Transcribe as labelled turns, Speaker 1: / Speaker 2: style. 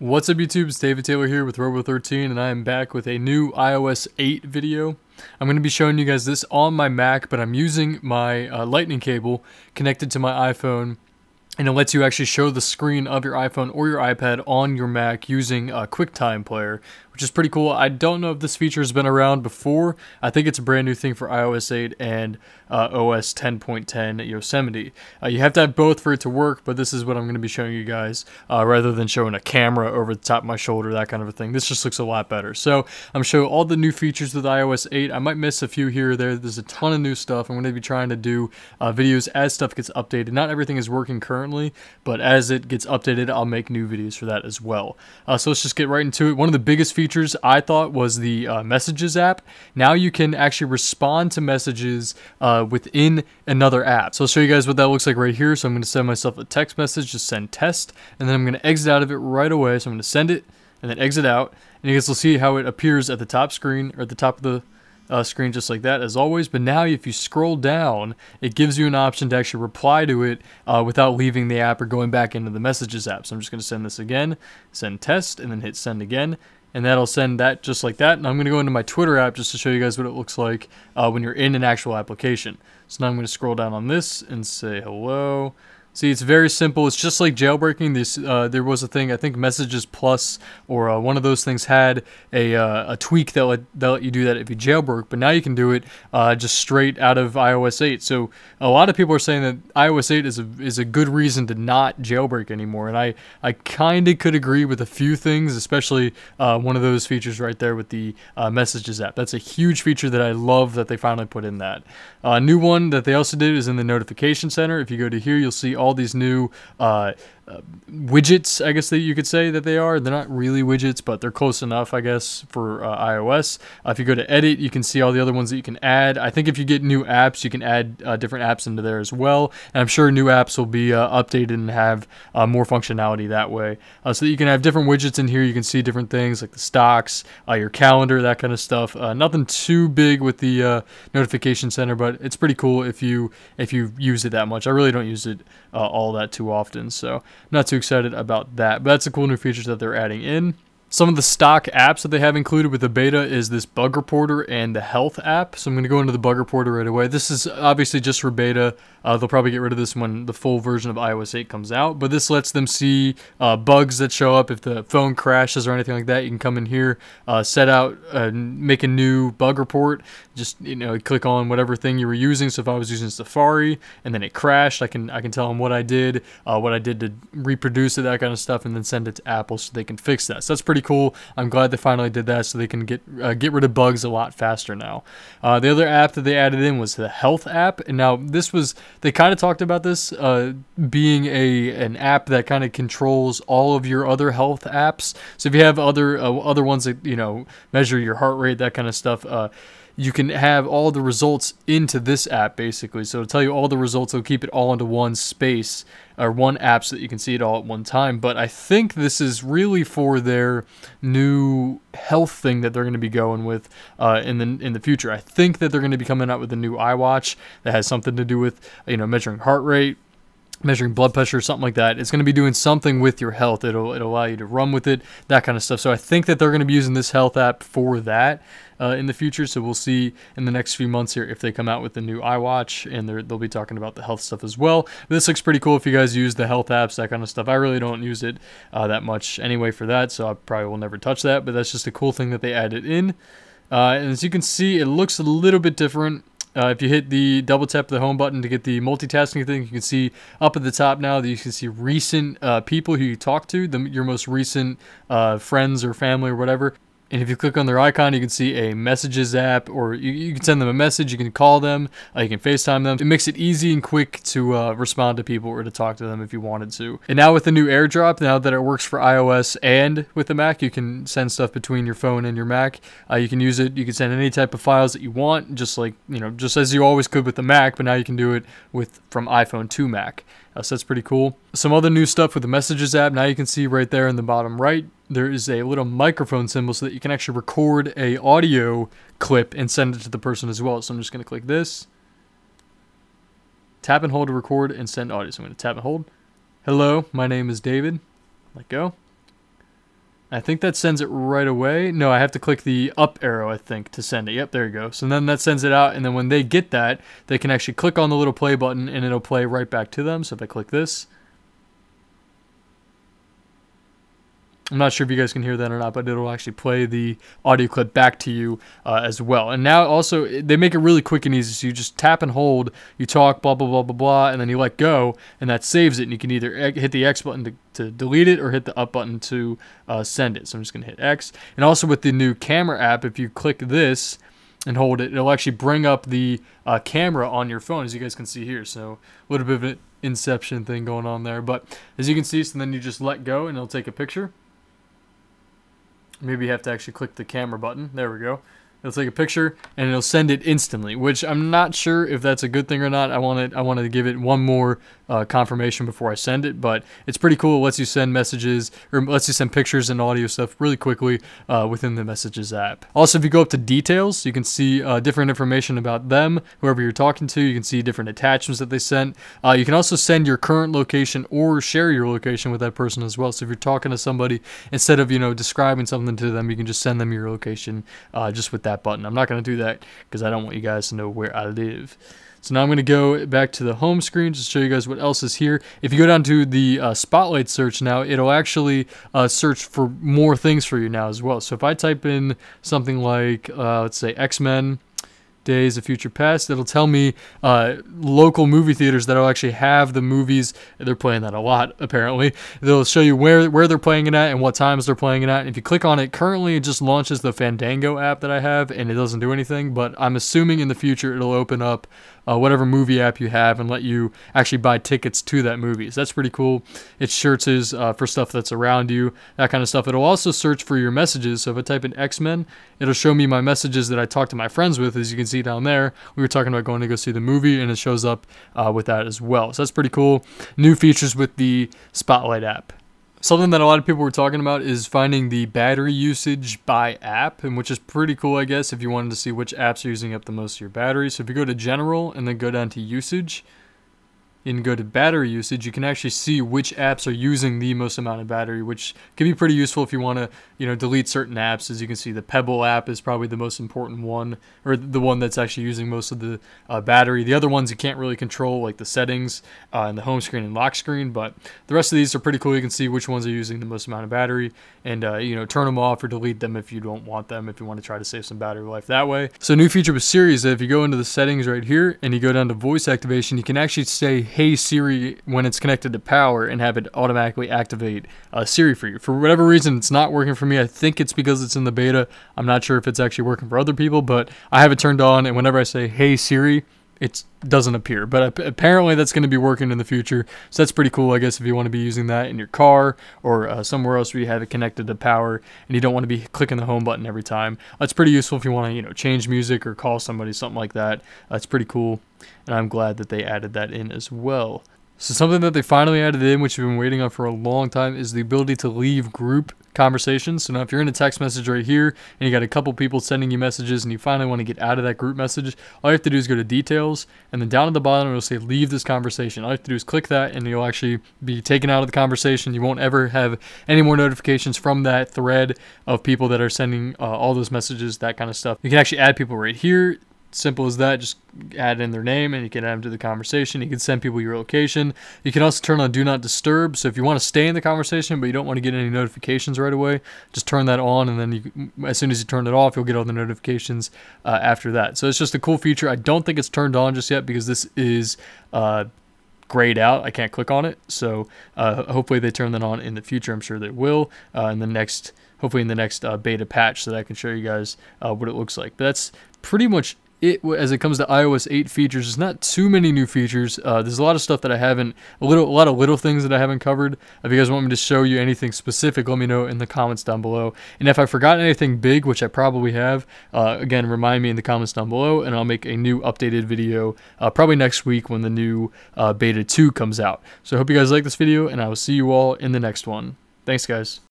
Speaker 1: What's up YouTube, it's David Taylor here with Robo13 and I am back with a new iOS 8 video. I'm going to be showing you guys this on my Mac, but I'm using my lightning cable connected to my iPhone, and it lets you actually show the screen of your iPhone or your iPad on your Mac using a QuickTime Player, which is pretty cool. I don't know if this feature has been around before. I think it's a brand new thing for iOS 8 and OS 10.10 Yosemite. You have to have both for it to work, but this is what I'm going to be showing you guys rather than showing a camera over the top of my shoulder, that kind of a thing. This just looks a lot better. So I'm showing all the new features with iOS 8. I might miss a few here or there. There's a ton of new stuff. I'm going to be trying to do videos as stuff gets updated. Not everything is working currently, but as it gets updated, I'll make new videos for that as well. So let's just get right into it. One of the biggest features I thought was the Messages app. Now you can actually respond to messages within another app. So I'll show you guys what that looks like right here. So I'm going to send myself a text message, just send test, and then I'm going to exit out of it right away. So I'm going to send it and then exit out, and you guys will see how it appears at the top screen, or at the top of the screen, just like that as always. But now if you scroll down, it gives you an option to actually reply to it without leaving the app or going back into the Messages app. So I'm just going to send this again, send test, and then hit send again, and that'll send that just like that. And I'm going to go into my Twitter app just to show you guys what it looks like when you're in an actual application. So now I'm going to scroll down on this and say hello. See, it's very simple. It's just like jailbreaking. There was a thing, I think Messages Plus or one of those things had a tweak that let you do that if you jailbroke, but now you can do it just straight out of iOS 8. So a lot of people are saying that iOS 8 is a good reason to not jailbreak anymore, and I kind of could agree with a few things, especially one of those features right there with the Messages app. That's a huge feature that I love that they finally put in that. A new one that they also did is in the Notification Center. If you go to here, you'll see all these new widgets, I guess that you could say that they are. They're not really widgets, but they're close enough, I guess, for iOS. If you go to edit, you can see all the other ones that you can add. I think if you get new apps, you can add different apps into there as well. And I'm sure new apps will be updated and have more functionality that way. So that you can have different widgets in here. You can see different things like the stocks, your calendar, that kind of stuff. Nothing too big with the Notification Center, but it's pretty cool if you use it that much. I really don't use it all that too often, so I'm not too excited about that. But that's a cool new features that they're adding in. Some of the stock apps that they have included with the beta is this Bug Reporter and the Health app. So I'm going to go into the Bug Reporter right away. This is obviously just for beta. They'll probably get rid of this when the full version of iOS 8 comes out. But this lets them see bugs that show up if the phone crashes or anything like that. You can come in here, set out, make a new bug report. Just click on whatever thing you were using. So if I was using Safari and then it crashed, I can tell them what I did to reproduce it, that kind of stuff, and then send it to Apple so they can fix that. So that's pretty cool. I'm glad they finally did that so they can get rid of bugs a lot faster now. The other app that they added in was the Health app, and now this was, they kind of talked about this being an app that kind of controls all of your other health apps. So if you have other ones that measure your heart rate, that kind of stuff, you can have all the results into this app basically. So it'll tell you all the results. It'll keep it all into one space or one app so that you can see it all at one time. But I think this is really for their new health thing that they're going to be going with in the future. I think that they're going to be coming out with a new iWatch that has something to do with measuring heart rate, measuring blood pressure, something like that. It's going to be doing something with your health. It'll allow you to run with it, that kind of stuff. So I think that they're going to be using this health app for that in the future. So we'll see in the next few months here if they come out with the new iWatch, and they'll be talking about the health stuff as well. But this looks pretty cool if you guys use the health apps, that kind of stuff. I really don't use it that much anyway for that, so I probably will never touch that, but that's just a cool thing that they added in. And as you can see, it looks a little bit different. If you hit the double tap the home button to get the multitasking thing, you can see up at the top now that you can see recent people who you talk to, your most recent friends or family or whatever. And if you click on their icon, you can see a Messages app, or you can send them a message, you can call them, you can FaceTime them. It makes it easy and quick to respond to people or to talk to them if you wanted to. And now with the new AirDrop, now that it works for iOS and with the Mac, you can send stuff between your phone and your Mac. You can use it, you can send any type of files that you want, just like, just as you always could with the Mac, but now you can do it from iPhone to Mac. So that's pretty cool. Some other new stuff with the Messages app. Now you can see right there in the bottom right, there is a little microphone symbol so that you can actually record a audio clip and send it to the person as well. So I'm just going to click this, tap and hold to record and send audio. So I'm going to tap and hold. Hello, my name is David. Let go. I think that sends it right away. No, I have to click the up arrow, I think, to send it. Yep, there you go. So then that sends it out, and then when they get that, they can actually click on the little play button, and it'll play right back to them. So if I click this, I'm not sure if you guys can hear that or not, but it'll actually play the audio clip back to you as well. And now also, they make it really quick and easy. So you just tap and hold, you talk, blah, blah, blah, blah, blah, and then you let go, and that saves it. And you can either hit the X button to delete it or hit the up button to send it. So I'm just going to hit X. And also with the new camera app, if you click this and hold it, it'll actually bring up the camera on your phone, as you guys can see here. So a little bit of an Inception thing going on there. But as you can see, so then you just let go, and it'll take a picture. Maybe you have to actually click the camera button. There we go. It'll take a picture and it'll send it instantly, which I'm not sure if that's a good thing or not. I wanted to give it one more confirmation before I send it, but it's pretty cool. It lets you send messages, or lets you send pictures and audio stuff really quickly within the Messages app. Also, if you go up to details, you can see different information about them, whoever you're talking to. You can see different attachments that they sent. You can also send your current location or share your location with that person as well. So if you're talking to somebody, instead of describing something to them, you can just send them your location just with that button. I'm not going to do that because I don't want you guys to know where I live. So now I'm going to go back to the home screen just to show you guys what else is here. If you go down to the Spotlight search now, it'll actually search for more things for you now as well. So if I type in something like, let's say X-Men Days of Future Past, it'll tell me local movie theaters that'll actually have the movies. They're playing that a lot, apparently. They'll show you where they're playing it at and what times they're playing it at. And if you click on it, currently it just launches the Fandango app that I have, and it doesn't do anything. But I'm assuming in the future it'll open up whatever movie app you have and let you actually buy tickets to that movie. So that's pretty cool. It searches for stuff that's around you, that kind of stuff. It'll also search for your messages. So if I type in X-Men, it'll show me my messages that I talked to my friends with. As you can see down there, we were talking about going to go see the movie, and it shows up with that as well. So that's pretty cool. New features with the Spotlight app. Something that a lot of people were talking about is finding the battery usage by app, and which is pretty cool, I guess, if you wanted to see which apps are using up the most of your battery. So if you go to General and then go down to Usage, and go to battery usage, you can actually see which apps are using the most amount of battery, which can be pretty useful if you want to, delete certain apps. As you can see, the Pebble app is probably the most important one, or the one that's actually using most of the battery. The other ones you can't really control, like the settings and the home screen and lock screen, but the rest of these are pretty cool. You can see which ones are using the most amount of battery, and turn them off or delete them if you don't want them, if you want to try to save some battery life that way. So new feature with Siri is that if you go into the settings right here and you go down to voice activation, you can actually say, "Hey Siri," when it's connected to power, and have it automatically activate Siri for you. For whatever reason, it's not working for me. I think it's because it's in the beta. I'm not sure if it's actually working for other people, but I have it turned on, and whenever I say, "Hey Siri," it doesn't appear. But apparently that's going to be working in the future. So that's pretty cool, I guess, if you want to be using that in your car or somewhere else where you have it connected to power and you don't want to be clicking the home button every time. That's pretty useful if you want to, change music or call somebody, something like that. That's pretty cool, and I'm glad that they added that in as well. So something that they finally added in, which you've been waiting on for a long time, is the ability to leave group conversations. So now if you're in a text message right here and you got a couple people sending you messages and you finally want to get out of that group message, all you have to do is go to details, and then down at the bottom it'll say leave this conversation. All you have to do is click that, and you'll actually be taken out of the conversation. You won't ever have any more notifications from that thread of people that are sending all those messages, that kind of stuff. You can actually add people right here. Simple as that. Just add in their name and you can add them to the conversation. You can send people your location. You can also turn on do not disturb. So if you want to stay in the conversation but you don't want to get any notifications right away, just turn that on, and then as soon as you turn it off, you'll get all the notifications after that. So it's just a cool feature. I don't think it's turned on just yet because this is grayed out. I can't click on it. So hopefully they turn that on in the future. I'm sure they will hopefully in the next beta patch, so that I can show you guys what it looks like. But that's pretty much it as it comes to iOS 8 features. There's not too many new features. There's a lot of stuff that I haven't, a lot of little things that I haven't covered. If you guys want me to show you anything specific, let me know in the comments down below. And if I forgot anything big, which I probably have, again, remind me in the comments down below, and I'll make a new updated video probably next week when the new Beta 2 comes out. So I hope you guys like this video, and I will see you all in the next one. Thanks, guys.